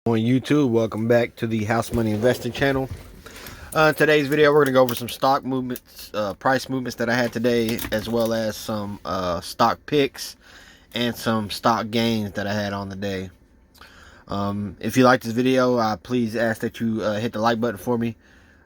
On YouTube, welcome back to the House Money Investing channel. Today's video, we're going to go over some stock movements, price movements that I had today, as well as some stock picks and some stock gains that I had on the day. If you like this video, I please ask that you hit the like button for me,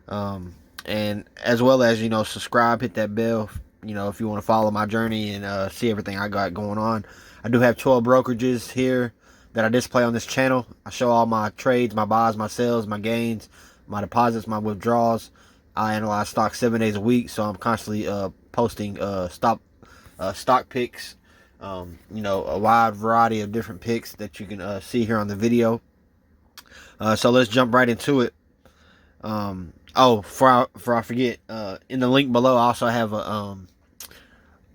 and as well as subscribe, hit that bell. If you want to follow my journey and see everything I got going on. I do have 12 brokerages here that I display on this channel. I show all my trades, my buys, my sells, my gains, my deposits, my withdrawals. I analyze stocks 7 days a week, so I'm constantly posting stock picks. A wide variety of different picks that you can see here on the video. So let's jump right into it. Before I forget, in the link below, I also have a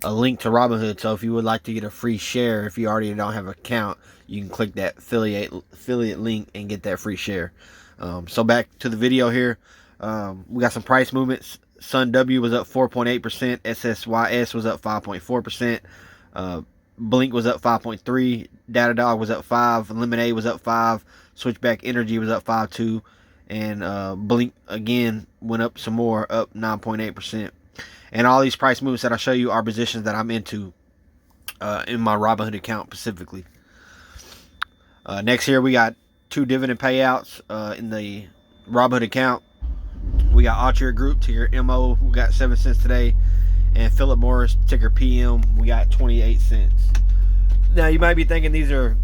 link to Robinhood. So if you would like to get a free share, if you already don't have an account, you can click that affiliate link and get that free share. So back to the video here. We got some price movements. Sun W was up 4.8%. SSYS was up 5.4%. Blink was up 5.3%. Datadog was up 5%. Lemonade was up 5%. Switchback Energy was up 5.2%. And Blink again went up some more, up 9.8%. And all these price movements that I show you are positions that I'm into in my Robinhood account specifically. Next here, we got 2 dividend payouts in the Robinhood account. We got Altria Group, ticker MO, we got 7 cents today. And Philip Morris, ticker PM, we got 28 cents. Now, you might be thinking these are,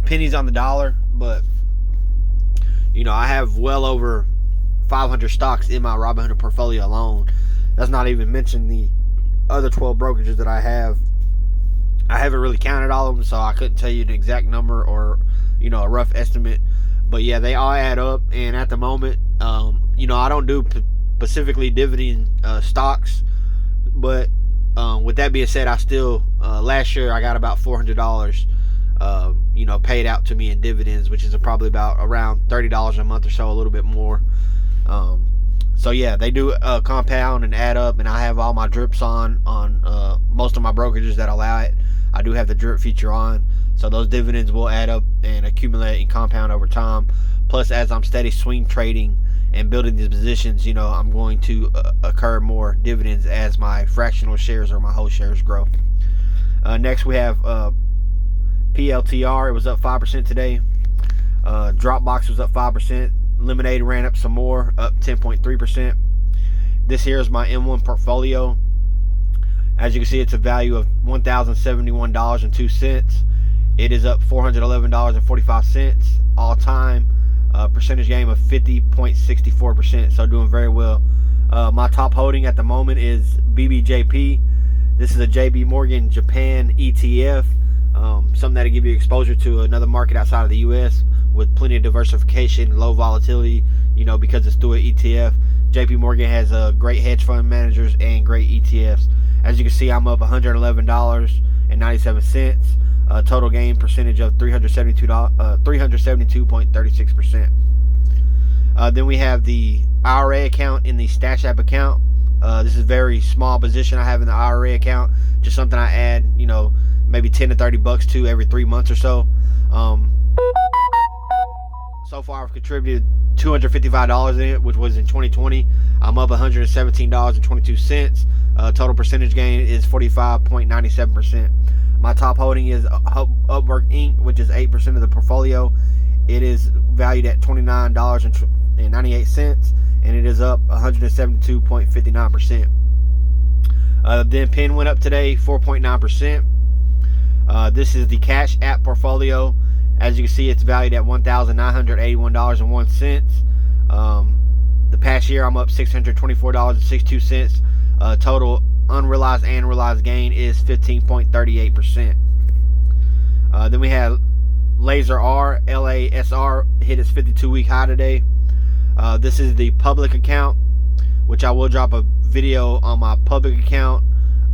pennies on the dollar, but, I have well over 500 stocks in my Robinhood portfolio alone. That's not even mention the other 12 brokerages that I have. I haven't really counted all of them, so I couldn't tell you an exact number or, a rough estimate. But yeah, they all add up. And at the moment, I don't do specifically dividend stocks. But with that being said, I still, last year I got about $400, paid out to me in dividends, which is probably about around $30 a month or so, a little bit more. So yeah, they do compound and add up, and I have all my drips on most of my brokerages that allow it. I do have the drip feature on, so those dividends will add up and accumulate and compound over time. Plus, as I'm steady swing trading and building these positions, I'm going to occur more dividends as my fractional shares or my whole shares grow. Next, we have PLTR. It was up 5% today. Dropbox was up 5%. Lemonade ran up some more, up 10.3%. This here is my M1 portfolio. As you can see, it's a value of $1,071.02. It is up $411.45 all time. Percentage gain of 50.64%. So doing very well. My top holding at the moment is BBJP. This is a JB Morgan Japan ETF. Something that'll give you exposure to another market outside of the U.S. with plenty of diversification, low volatility, because it's through an ETF. JP Morgan has great hedge fund managers and great ETFs. As you can see, I'm up $111.97. Total gain percentage of 372.36%. Then we have the IRA account in the Stash App account. This is a very small position I have in the IRA account. Just something I add, maybe 10 to 30 bucks to every 3 months or so. So far, I've contributed $255 in it, which was in 2020. I'm up $117.22. Total percentage gain is 45.97%. My top holding is Upwork Inc., which is 8% of the portfolio. It is valued at $29.98, and it is up 172.59%. Then PIN went up today, 4.9%. This is the Cash App portfolio. As you can see, it's valued at $1,981.01. The past year, I'm up $624.62. Total unrealized and realized gain is 15.38%. Then we have Laser R, LASR, hit its 52-week high today. This is the public account, which I will drop a video on my public account,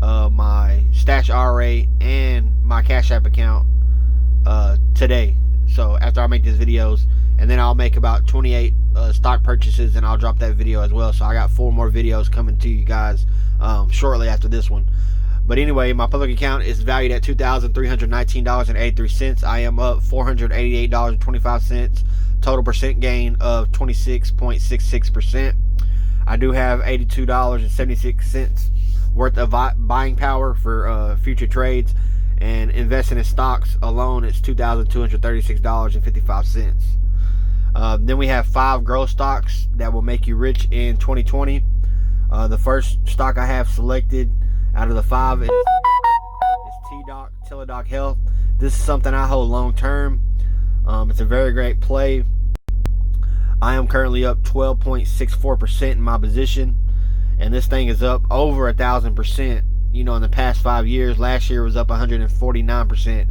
my Stash RA, and my Cash App account today. So after I make these videos, and then I'll make about 28 stock purchases, and I'll drop that video as well. So I got 4 more videos coming to you guys shortly after this one. But anyway, my public account is valued at $2,319.83. I am up $488.25. Total percent gain of 26.66%. I do have $82.76 worth of buying power for future trades, and investing in stocks alone is $2,236.55. Then we have 5 growth stocks that will make you rich in 2020. The first stock I have selected out of the 5 is Teladoc Health. This is something I hold long term. It's a very great play. I am currently up 12.64% in my position, and this thing is up over 1,000%. In the past 5 years. Last year was up 149%.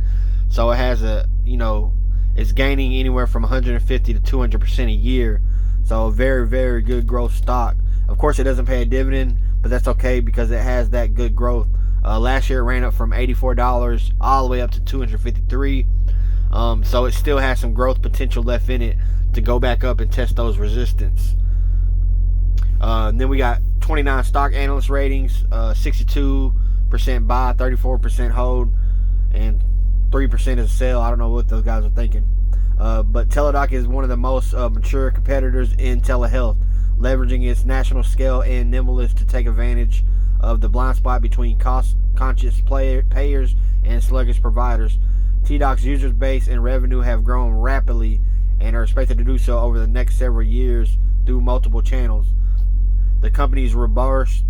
So it has it's gaining anywhere from 150 to 200% a year. So a very, very good growth stock. Of course, it doesn't pay a dividend, but that's okay because it has that good growth. Last year it ran up from $84 all the way up to $253. So it still has some growth potential left in it to go back up and test those resistance. And then we got 29 stock analyst ratings, 62% buy, 34% hold, and 3% is a sell. I don't know what those guys are thinking. But Teladoc is one of the most mature competitors in telehealth, leveraging its national scale and nimbleness to take advantage of the blind spot between cost-conscious payers and sluggish providers. Tdoc's user base and revenue have grown rapidly and are expected to do so over the next several years through multiple channels. The company's robust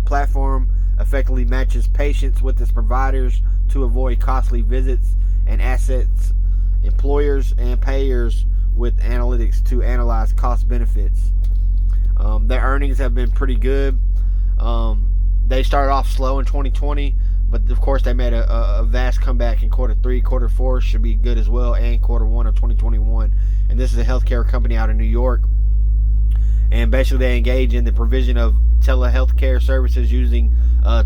platform effectively matches patients with its providers to avoid costly visits and assets employers and payers with analytics to analyze cost benefits. Their earnings have been pretty good. They started off slow in 2020, but of course they made a vast comeback in quarter 3. Quarter 4 should be good as well, and quarter 1 of 2021. And this is a healthcare company out of New York. And basically they engage in the provision of telehealth care services using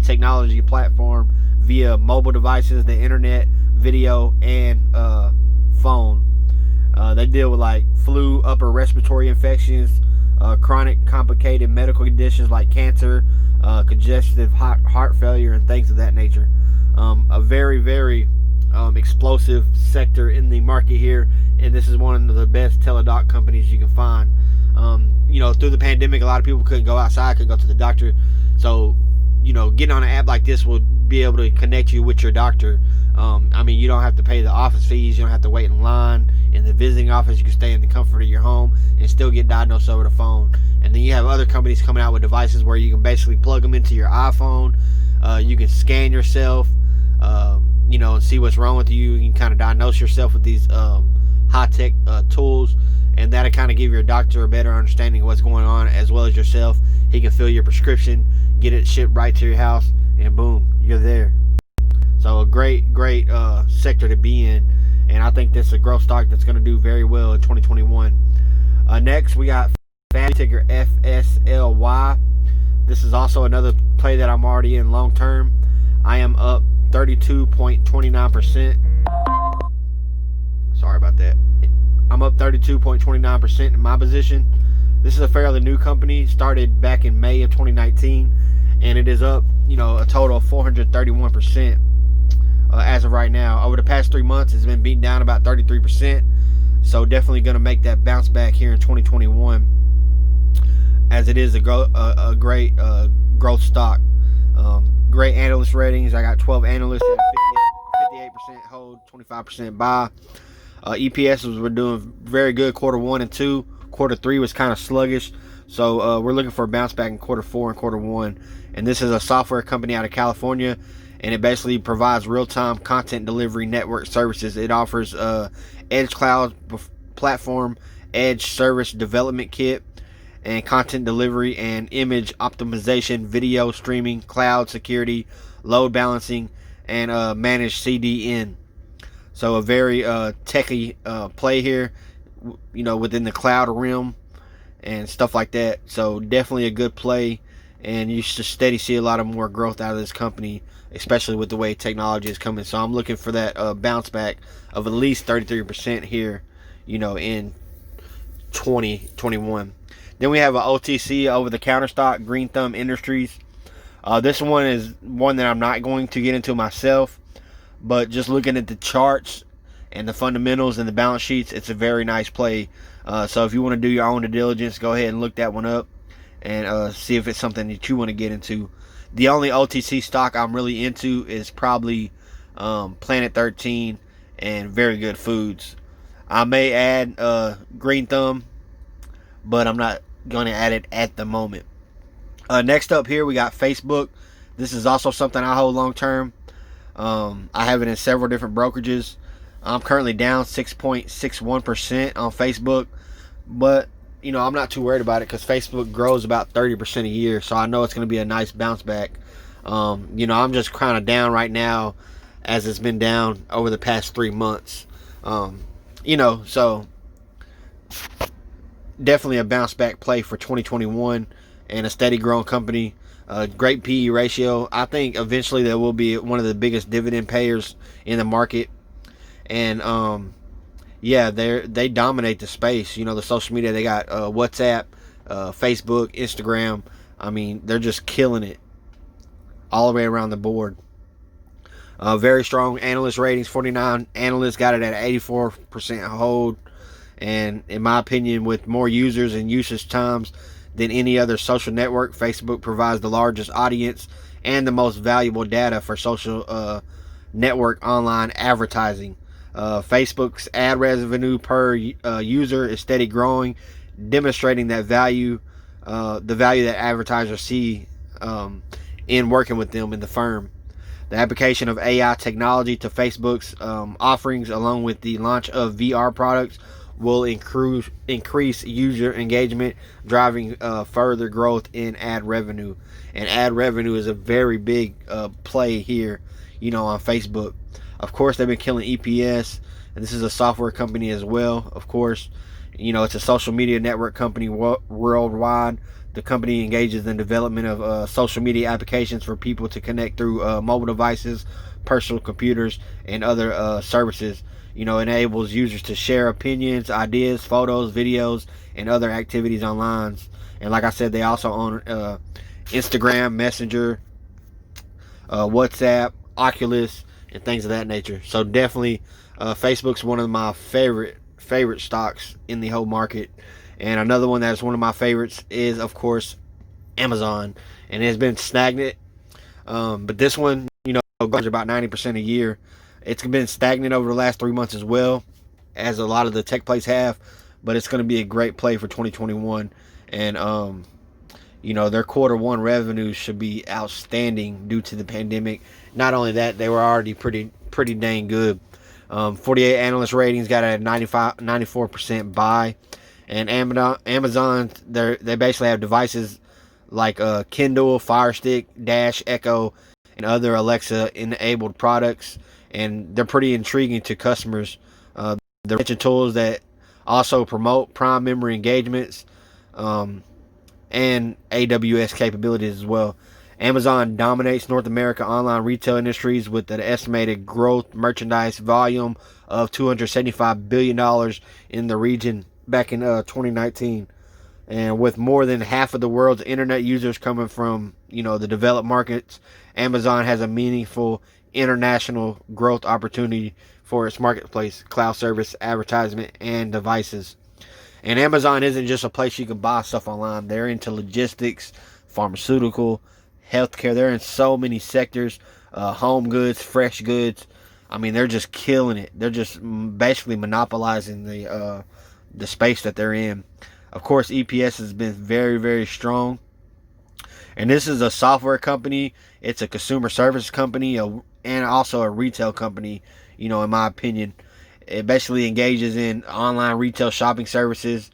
technology platform via mobile devices, the internet, video, and phone. They deal with like flu, upper respiratory infections, chronic complicated medical conditions like cancer, congestive heart failure, and things of that nature. A very, very explosive sector in the market here, and this is one of the best Teladoc companies you can find. Through the pandemic, a lot of people couldn't go outside, couldn't go to the doctor. So, getting on an app like this will be able to connect you with your doctor. You don't have to pay the office fees. You don't have to wait in line in the visiting office. You can stay in the comfort of your home and still get diagnosed over the phone. And then you have other companies coming out with devices where you can basically plug them into your iPhone. You can scan yourself, and see what's wrong with you. You can kind of diagnose yourself with these high-tech tools. And that'll kind of give your doctor a better understanding of what's going on, as well as yourself. He can fill your prescription, get it shipped right to your house, and boom, you're there. So a great sector to be in, and I think this is a growth stock that's going to do very well in 2021. Next, we got FASLY, ticker FSLY. This is also another play that I'm already in long term. I am up 32.29%. Sorry about that. I'm up 32.29% in my position. This is a fairly new company, started back in May of 2019, and it is up, a total of 431% as of right now. Over the past 3 months, it's been beaten down about 33%, so definitely going to make that bounce back here in 2021, as it is a great growth stock. Great analyst ratings. I got 12 analysts at 58% hold, 25% buy. EPS were doing very good quarter 1 and 2. Quarter 3 was kind of sluggish, so we're looking for a bounce back in quarter 4 and quarter 1. And this is a software company out of California, and it basically provides real-time content delivery network services. It offers Edge Cloud platform, Edge Service Development Kit, and content delivery and image optimization, video streaming, cloud security, load balancing, and managed CDN. So a very techy play here, within the cloud realm and stuff like that. So definitely a good play, and you should steady see a lot of more growth out of this company, especially with the way technology is coming. So I'm looking for that bounce back of at least 33% here, in 2021. Then we have an OTC over-the-counter stock, Green Thumb Industries. This one is one that I'm not going to get into myself, but just looking at the charts and the fundamentals and the balance sheets, it's a very nice play. So if you want to do your own due diligence, go ahead and look that one up and see if it's something that you want to get into. The only OTC stock I'm really into is probably Planet 13 and Very Good Foods. I may add Green Thumb, but I'm not going to add it at the moment. Next up here, we got Facebook. This is also something I hold long term. I have it in several different brokerages. I'm currently down 6.61% on Facebook, but I'm not too worried about it because Facebook grows about 30% a year, so I know it's going to be a nice bounce back. I'm just kind of down right now as it's been down over the past 3 months. So definitely a bounce back play for 2021 and a steady growing company. Great PE ratio. I think eventually they will be one of the biggest dividend payers in the market. And they dominate the space. The social media, they got WhatsApp, Facebook, Instagram. I mean, they're just killing it all the way around the board. Very strong analyst ratings. 49 analysts got it at 84% hold. And in my opinion, with more users and usage times than any other social network, Facebook provides the largest audience and the most valuable data for social network online advertising. Facebook's ad revenue per user is steady growing, demonstrating that the value that advertisers see in working with them in the firm. The application of AI technology to Facebook's offerings, along with the launch of VR products, will increase user engagement, driving further growth in ad revenue. And ad revenue is a very big play here, on Facebook. Of course, they've been killing EPS, and this is a software company as well. Of course, it's a social media network company worldwide. The company engages in development of social media applications for people to connect through mobile devices, personal computers, and other services. Enables users to share opinions, ideas, photos, videos, and other activities online. And like I said, they also own Instagram, Messenger, WhatsApp, Oculus, and things of that nature. So definitely, Facebook's one of my favorite stocks in the whole market. And another one that's one of my favorites is, of course, Amazon. And it's been stagnant. But this one, grows about 90% a year. It's been stagnant over the last 3 months as well, as a lot of the tech plays have. But it's going to be a great play for 2021. And, their quarter one revenues should be outstanding due to the pandemic. Not only that, they were already pretty dang good. 48 analyst ratings got a 94% buy. And Amazon, they basically have devices like Kindle, Fire Stick, Dash, Echo, and other Alexa-enabled products. And they're pretty intriguing to customers. They're rich in tools that also promote prime memory engagements and AWS capabilities as well. Amazon dominates North America online retail industries with an estimated growth merchandise volume of $275 billion in the region back in 2019. And with more than half of the world's internet users coming from, the developed markets, Amazon has a meaningful international growth opportunity for its marketplace, cloud service, advertisement, and devices. And Amazon isn't just a place you can buy stuff online. They're into logistics, pharmaceutical, healthcare. They're in so many sectors, home goods, fresh goods. I mean, they're just killing it. They're just basically monopolizing the space that they're in. Of course, EPS has been very, very strong. And this is a software company. It's a consumer service company and also a retail company, in my opinion. It basically engages in online retail shopping services.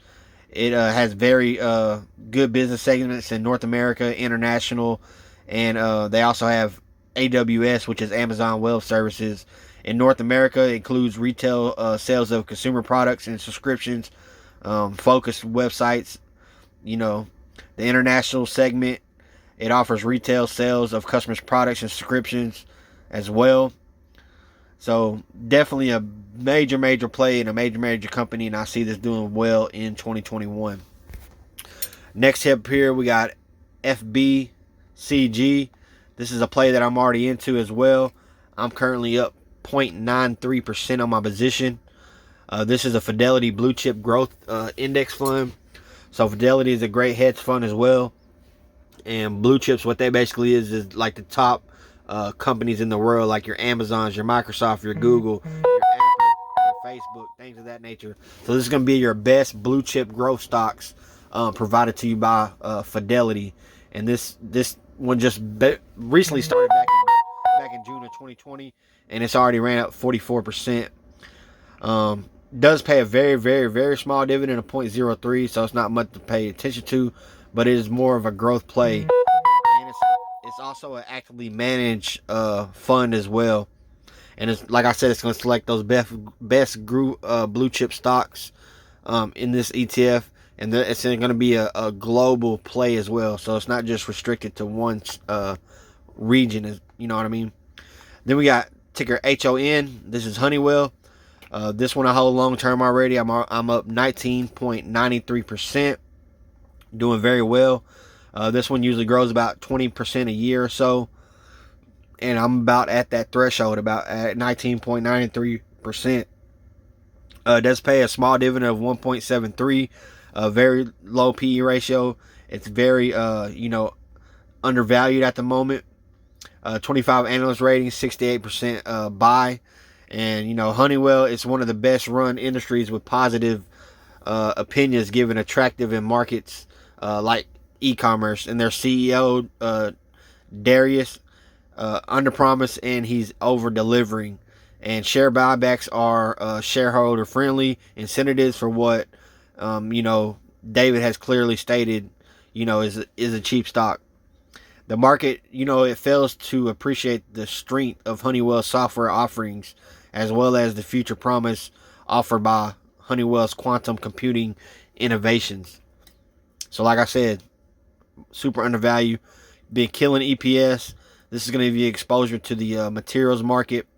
It has very good business segments in North America, international, and they also have AWS, which is Amazon Web Services. In North America, it includes retail sales of consumer products and subscriptions, focused websites. The international segment, it offers retail sales of customers' products and subscriptions as well. So definitely a major play in a major company, and I see this doing well in 2021. Next up here, we got FBCG. This is a play that I'm already into as well. I'm currently up 0.93% on my position. This is a Fidelity Blue Chip Growth Index Fund. So Fidelity is a great hedge fund as well. And blue chips, what they basically is like the top companies in the world, like your Amazons, your Microsoft, your Google, your Apple, your Facebook, things of that nature. So this is going to be your best blue chip growth stocks provided to you by Fidelity. And this one just recently started back in June of 2020, and it's already ran up 44%. Does pay a very, very, very small dividend of 0.03, so it's not much to pay attention to, but it is more of a growth play. And it's also an actively managed fund as well. And it's like I said, it's going to select those best blue chip stocks in this ETF, and it's going to be a global play as well. So it's not just restricted to one region, you know what I mean? Then we got ticker HON. This is Honeywell. This one I hold long term already. I'm up 19.93%, doing very well. This one usually grows about 20% a year or so, and I'm about at that threshold, about at 19.93%. Does pay a small dividend of 1.73, a very low PE ratio. It's very undervalued at the moment. 25 analyst rating, 68% buy. And, Honeywell is one of the best run industries with positive opinions given attractive in markets like e-commerce. And their CEO, Darius, under-promise and he's over-delivering. And share buybacks are shareholder-friendly incentives for what, David has clearly stated, is a cheap stock. The market, it fails to appreciate the strength of Honeywell's software offerings as well as the future promise offered by Honeywell's quantum computing innovations. So like I said, super undervalued, been killing EPS. This is going to give you exposure to the materials market.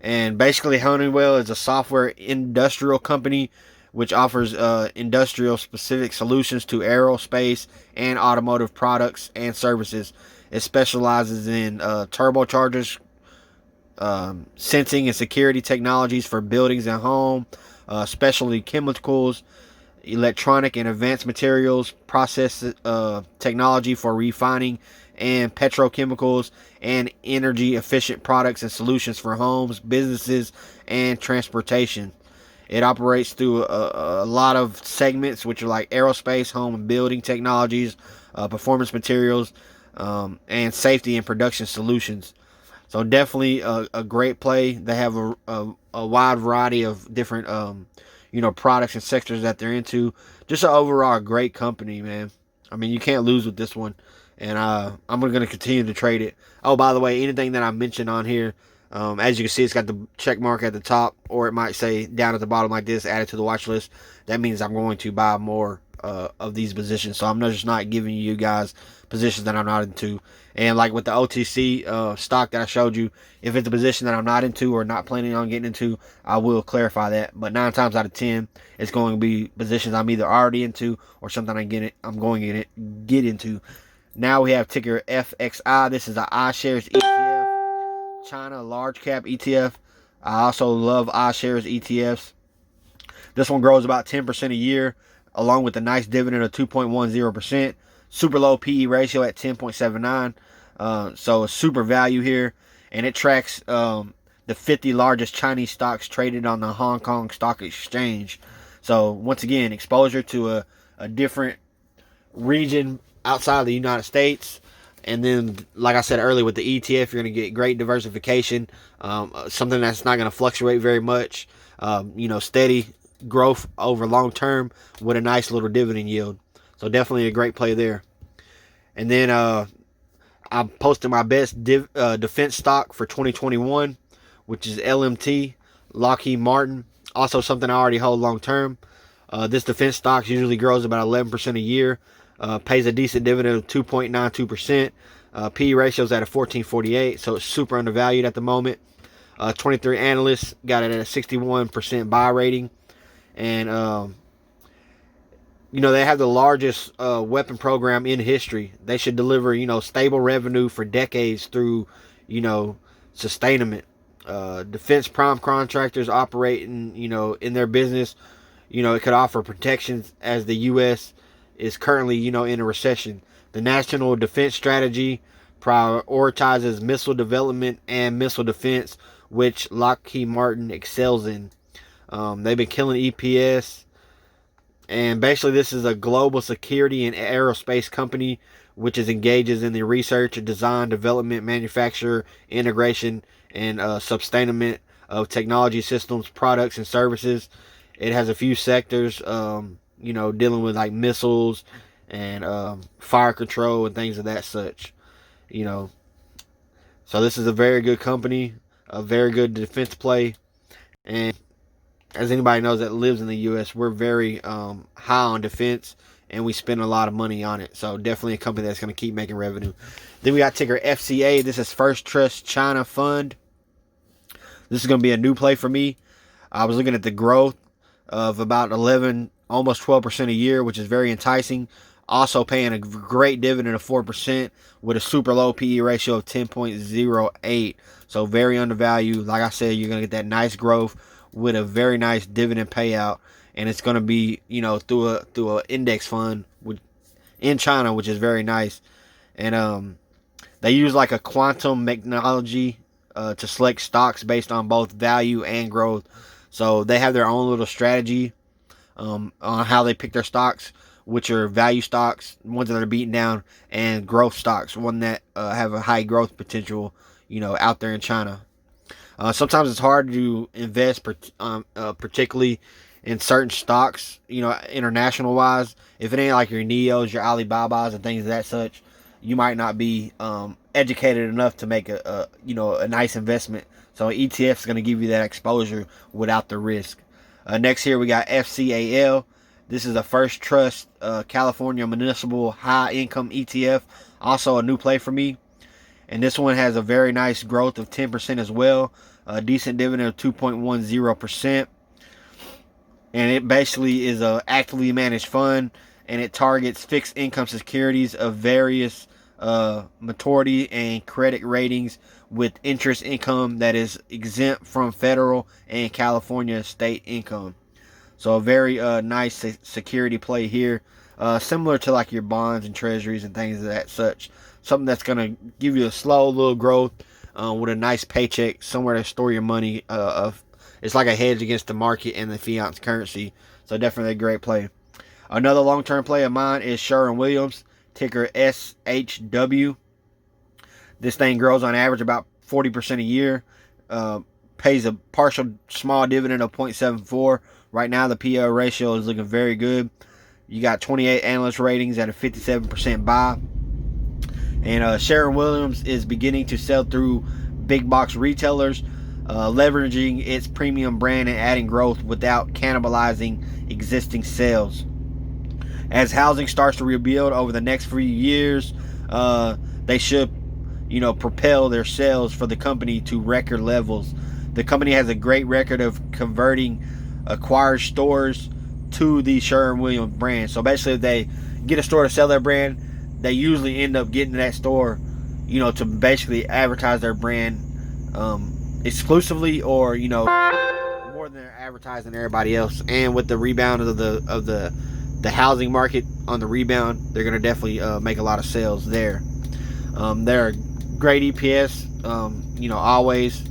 And basically Honeywell is a software industrial company which offers industrial specific solutions to aerospace and automotive products and services. It specializes in turbochargers, sensing and security technologies for buildings and home, specialty chemicals, electronic and advanced materials, process technology for refining and petrochemicals, and energy efficient products and solutions for homes, businesses, and transportation. It operates through a lot of segments, which are like aerospace, home and building technologies, performance materials, and safety and production solutions. So definitely a great play. They have a wide variety of different, products and sectors that they're into. Just an overall great company, man. I mean, you can't lose with this one. And I'm going to continue to trade it. Oh, by the way, anything that I mentioned on here, as you can see, it's got the check mark at the top, or it might say down at the bottom like this, added to the watch list. That means I'm going to buy more of these positions. So I'm just not giving you guys positions that I'm not into. And like with the OTC stock that I showed you, if it's a position that I'm not into or not planning on getting into, I will clarify that. But 9 times out of 10, it's going to be positions I'm either already into or something I'm going to get into. Now we have ticker FXI. This is an iShares ETF, China large cap ETF. I also love iShares ETFs. This one grows about 10% a year, along with a nice dividend of 2.10%. Super low PE ratio at 10.79. So a super value here. And it tracks the 50 largest Chinese stocks traded on the Hong Kong Stock Exchange. So once again, exposure to a different region outside of the United States. And then, like I said earlier, with the ETF, you're going to get great diversification. Something that's not going to fluctuate very much. Steady growth over long term with a nice little dividend yield. So definitely a great play there. And then I posted my best defense stock for 2021, which is LMT, Lockheed Martin. Also something I already hold long term. This defense stock usually grows about 11% a year. Pays a decent dividend of 2.92%. PE ratio is at a 14.48, so it's super undervalued at the moment. 23 analysts got it at a 61% buy rating. And they have the largest weapon program in history. They should deliver, stable revenue for decades through, sustainment. Defense prime contractors operating, in their business, it could offer protections as the U.S. is currently, in a recession. The National Defense Strategy prioritizes missile development and missile defense, which Lockheed Martin excels in. They've been killing EPS. And basically, this is a global security and aerospace company which engages in the research, design, development, manufacture, integration, and sustainment of technology systems, products, and services. It has a few sectors, dealing with like missiles and fire control and things of that such. You know, so this is a very good company, a very good defense play, and as anybody knows that lives in the U.S., we're very high on defense, and we spend a lot of money on it. So definitely a company that's going to keep making revenue. Then we got ticker FCA. This is First Trust China Fund. This is going to be a new play for me. I was looking at the growth of about 11, almost 12% a year, which is very enticing. Also paying a great dividend of 4% with a super low PE ratio of 10.08. So very undervalued. Like I said, you're going to get that nice growth with a very nice dividend payout, and it's going to be, through a index fund in China, which is very nice. And they use like a quantum methodology to select stocks based on both value and growth. So they have their own little strategy on how they pick their stocks, which are value stocks, ones that are beaten down, and growth stocks, one that have a high growth potential, out there in China. Sometimes it's hard to invest, particularly in certain stocks, international wise. If it ain't like your Neos, your Alibabas, and things of that such, you might not be educated enough to make a nice investment. So an ETF is going to give you that exposure without the risk. Next here we got FCAL. This is a First Trust California Municipal High Income ETF. Also a new play for me. And this one has a very nice growth of 10% as well. A decent dividend of 2.10%. And it basically is a actively managed fund. And it targets fixed income securities of various maturity and credit ratings with interest income that is exempt from federal and California state income. So a very nice security play here. Similar to like your bonds and treasuries and things of that such. Something that's going to give you a slow little growth with a nice paycheck, somewhere to store your money. It's like a hedge against the market and the fiat currency. So definitely a great play. Another long-term play of mine is Sherwin-Williams, ticker SHW. This thing grows on average about 40% a year. Pays a partial small dividend of 0.74. Right now the PE ratio is looking very good. You got 28 analyst ratings at a 57% buy. And Sherwin-Williams is beginning to sell through big box retailers, leveraging its premium brand and adding growth without cannibalizing existing sales. As housing starts to rebuild over the next few years, they should, propel their sales for the company to record levels. The company has a great record of converting acquired stores to the Sherwin-Williams brand. So basically, if they get a store to sell their brand, they usually end up getting that store, to basically advertise their brand exclusively, or more than they're advertising everybody else. And with the rebound of the housing market on the rebound, they're gonna definitely make a lot of sales there. They're a great EPS, always,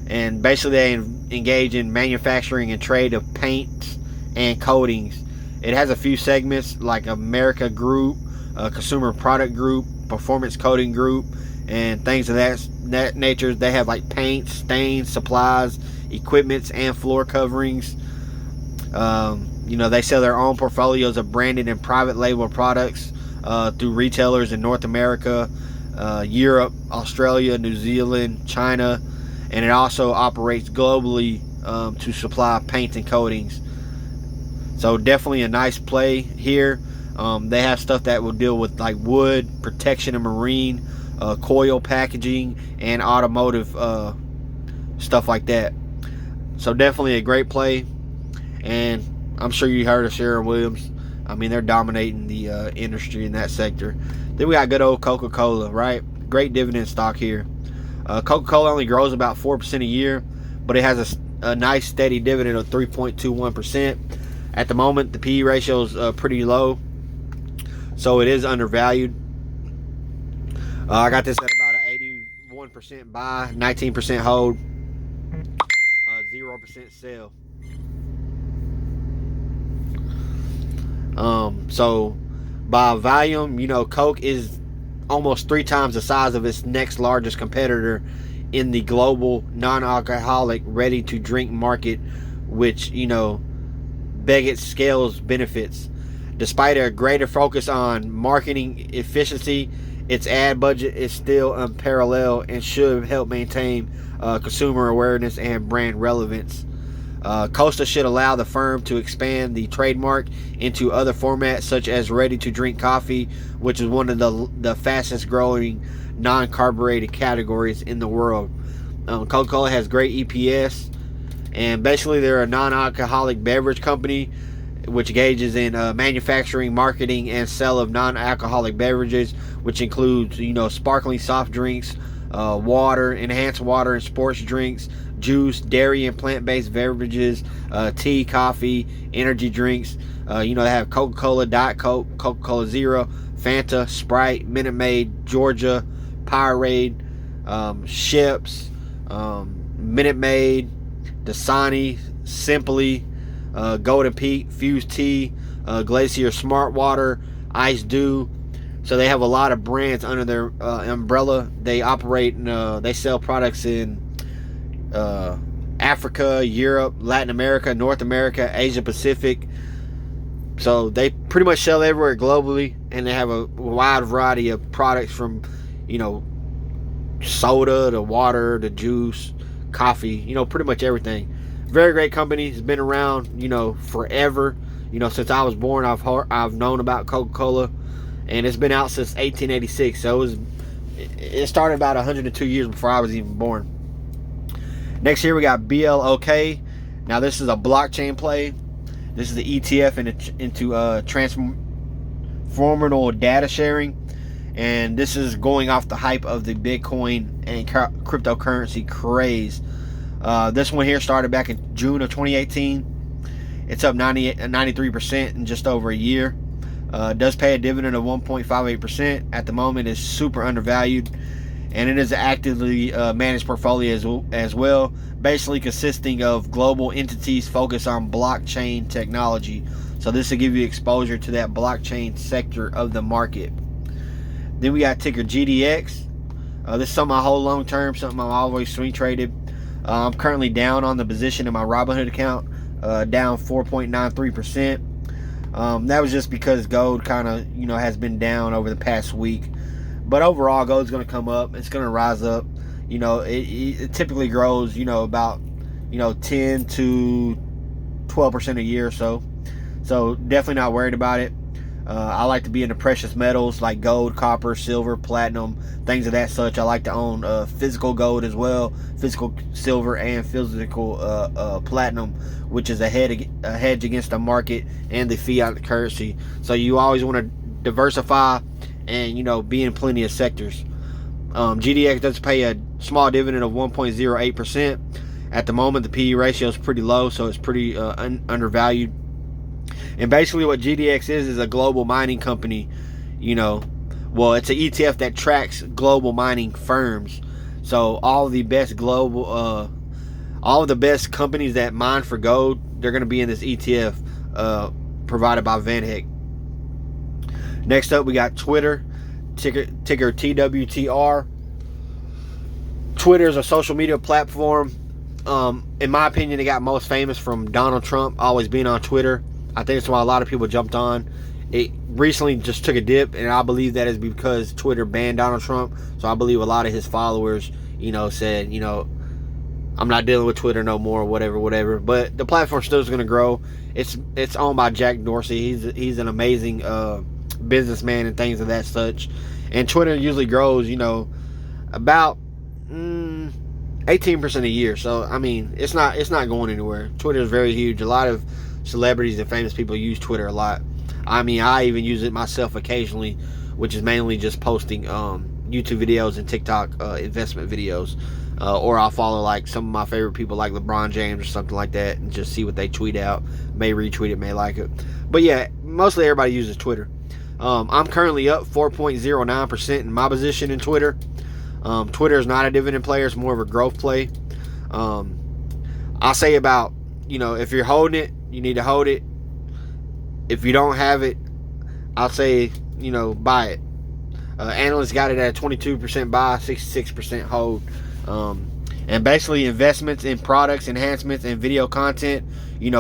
and basically they engage in manufacturing and trade of paints and coatings. It has a few segments like America Group, Consumer Product Group, Performance Coating Group, and things of that nature. They have like paints, stains, supplies, equipments, and floor coverings. They sell their own portfolios of branded and private label products through retailers in North America, Europe, Australia, New Zealand, China, and it also operates globally to supply paints and coatings. So definitely a nice play here. They have stuff that will deal with like wood, protection and marine, coil packaging, and automotive stuff like that. So definitely a great play. And I'm sure you heard of Sherwin-Williams. I mean, they're dominating the industry in that sector. Then we got good old Coca-Cola, right? Great dividend stock here. Coca-Cola only grows about 4% a year, but it has a nice steady dividend of 3.21%. At the moment, the PE ratio is pretty low, so it is undervalued. I got this at about an 81% buy, 19% hold, 0% sell. So by volume, Coke is almost 3 times the size of its next largest competitor in the global non-alcoholic ready-to-drink market, which, Beggett scales benefits. Despite a greater focus on marketing efficiency, its ad budget is still unparalleled and should help maintain consumer awareness and brand relevance. Costa should allow the firm to expand the trademark into other formats such as ready-to-drink coffee, which is one of the fastest growing non-carbonated categories in the world. Coca-Cola has great EPS, and basically they're a non-alcoholic beverage company which engages in manufacturing, marketing, and sale of non-alcoholic beverages, which includes sparkling soft drinks, water, enhanced water and sports drinks, juice, dairy and plant-based beverages, tea, coffee, energy drinks. They have Coca-Cola, Diet Coke, Coca-Cola Zero, Fanta, Sprite, Minute Maid, Georgia, Powerade, Ships, Minute Maid, Dasani, Simply, Golden Peak, Fuse Tea, Glacier Smart Water, Ice Dew. So they have a lot of brands under their umbrella. They operate and they sell products in Africa, Europe, Latin America, North America, Asia Pacific. So they pretty much sell everywhere globally, and they have a wide variety of products from soda to water to juice, coffee, pretty much everything. Very great company. It's been around forever. Since I was born, I've known about Coca-Cola, and it's been out since 1886. So it started about 102 years before I was even born. Next here we got BLOK. Now this is a blockchain play. This is the ETF into transformational data sharing, and this is going off the hype of the Bitcoin and cryptocurrency craze. This one here started back in June of 2018. It's up 93% in just over a year. Does pay a dividend of 1.58%. At the moment, it's super undervalued, and it is an actively managed portfolio as well, basically consisting of global entities focused on blockchain technology. So this will give you exposure to that blockchain sector of the market. Then we got ticker GDX. This is something I hold long term, something I'm always swing traded. I'm currently down on the position in my Robinhood account, down 4.93%. That was just because gold kind of has been down over the past week. But overall, gold's going to come up. It's going to rise up. It typically grows, about 10 to 12% a year or so. So definitely not worried about it. I like to be in the precious metals like gold, copper, silver, platinum, things of that such. I like to own physical gold as well, physical silver, and physical platinum, which is a hedge against the market and the fiat currency. So you always want to diversify and be in plenty of sectors. GDX does pay a small dividend of 1.08%. At the moment, the PE ratio is pretty low, so it's pretty undervalued. And basically what GDX is a global mining company. Well, it's an ETF that tracks global mining firms. So all the best all of the best companies that mine for gold, they're going to be in this ETF provided by VanEck. Next up, we got Twitter, ticker TWTR. Twitter is a social media platform. In my opinion, it got most famous from Donald Trump always being on Twitter. I think that's why a lot of people jumped on. It recently just took a dip, and I believe that is because Twitter banned Donald Trump. So I believe a lot of his followers, said, I'm not dealing with Twitter no more, whatever. But the platform still is going to grow. It's owned by Jack Dorsey. He's an amazing businessman and things of that such. And Twitter usually grows, about 18% a year. So I mean, it's not going anywhere. Twitter is very huge. A lot of celebrities and famous people use Twitter a lot. I mean, I even use it myself occasionally, which is mainly just posting YouTube videos and TikTok investment videos. Or I'll follow like some of my favorite people like LeBron James or something like that and just see what they tweet out. May retweet it, may like it. But yeah, mostly everybody uses Twitter. I'm currently up 4.09% in my position in Twitter. Twitter is not a dividend player, it's more of a growth play. I'll say about, if you're holding it, you need to hold it. If you don't have it, I'll say, buy it. Analysts got it at 22% buy, 66% hold. And basically investments in products, enhancements, and video content,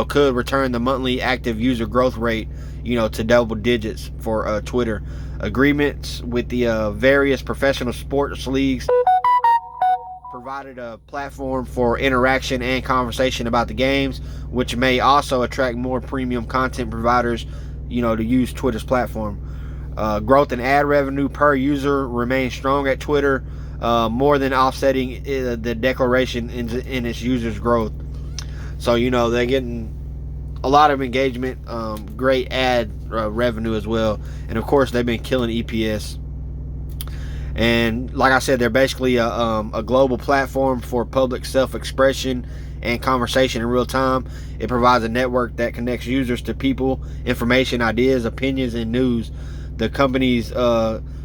could return the monthly active user growth rate, to double digits for Twitter. Agreements with the various professional sports leagues provided a platform for interaction and conversation about the games, which may also attract more premium content providers, to use Twitter's platform. Growth in ad revenue per user remains strong at Twitter, more than offsetting the declaration in its users' growth. So, they're getting a lot of engagement, great ad revenue as well. And, of course, they've been killing EPS. And like I said, they're basically a global platform for public self-expression and conversation in real time. It provides a network that connects users to people, information, ideas, opinions, and news. The company's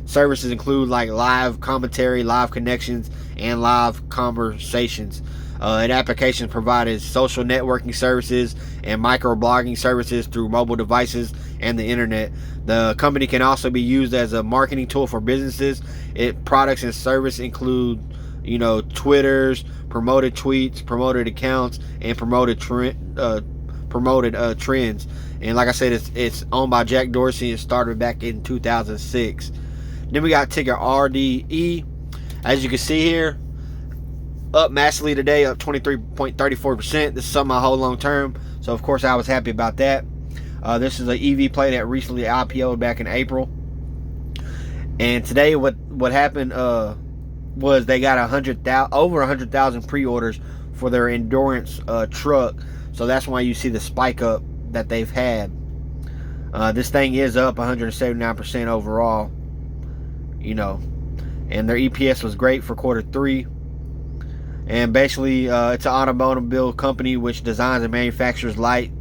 services include like live commentary, live connections, and live conversations. And applications provided social networking services and microblogging services through mobile devices and the internet. The company can also be used as a marketing tool for businesses. Its products and service include, Twitters, promoted tweets, promoted accounts, and promoted trends. And like I said, it's owned by Jack Dorsey and started back in 2006. Then we got ticker RDE. As you can see here, up massively today, up 23.34%. This is something I hold long term, so of course I was happy about that. This is an EV play that recently IPO'd back in April. And today what happened was they got over 100,000 pre-orders for their endurance truck. So that's why you see the spike up that they've had. This thing is up 179% overall. And their EPS was great for quarter 3. And basically, it's an automobile company which designs and manufactures light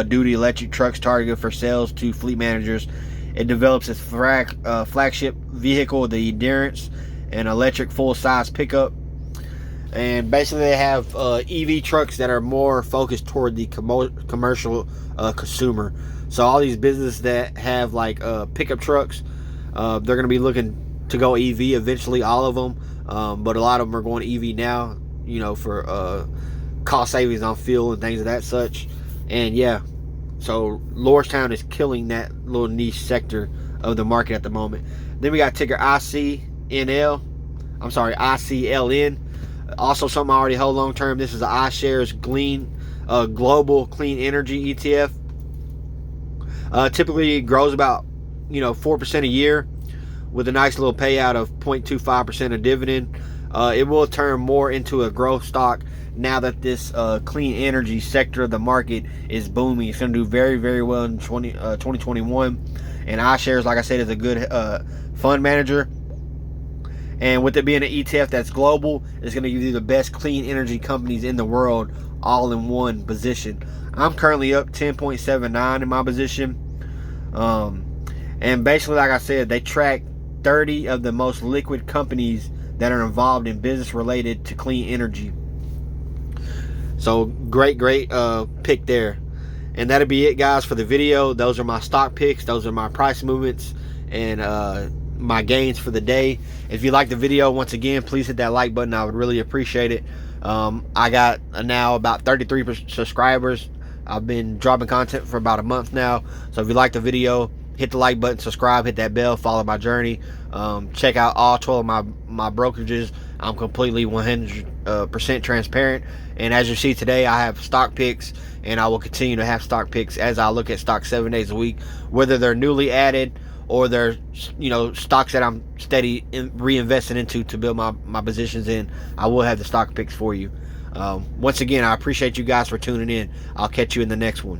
duty electric trucks targeted for sales to fleet managers. It develops its flagship vehicle, the Endurance, an electric full-size pickup. And basically, they have EV trucks that are more focused toward the commercial consumer. So all these businesses that have like pickup trucks, they're going to be looking to go EV eventually, all of them. But a lot of them are going EV now, for cost savings on fuel and things of that such. And yeah, so Lordstown is killing that little niche sector of the market at the moment. Then we got ticker ICLN. Also something I already hold long term. This is the iShares Global Clean Energy ETF. Typically it grows about 4% a year, with a nice little payout of 0.25% of dividend. It will turn more into a growth stock now that this clean energy sector of the market is booming. It's going to do very, very well in 2021. And iShares, like I said, is a good fund manager. And with it being an ETF that's global, it's going to give you the best clean energy companies in the world all in one position. I'm currently up 10.79 in my position. And basically, like I said, they track 30 of the most liquid companies that are involved in business related to clean energy. So great pick there. And that'll be it, guys, for the video. Those are my stock picks. Those are my price movements and my gains for the day. If you like the video, once again, please hit that like button. I would really appreciate it. I got now about 33 subscribers. I've been dropping content for about a month now. So if you like the video, hit the like button, subscribe, hit that bell, follow my journey. Check out all 12 of my brokerages. I'm completely 100% transparent. And as you see today, I have stock picks, and I will continue to have stock picks as I look at stocks 7 days a week, whether they're newly added or they're stocks that I'm steady reinvesting into to build my positions in. I will have the stock picks for you. Once again, I appreciate you guys for tuning in. I'll catch you in the next one.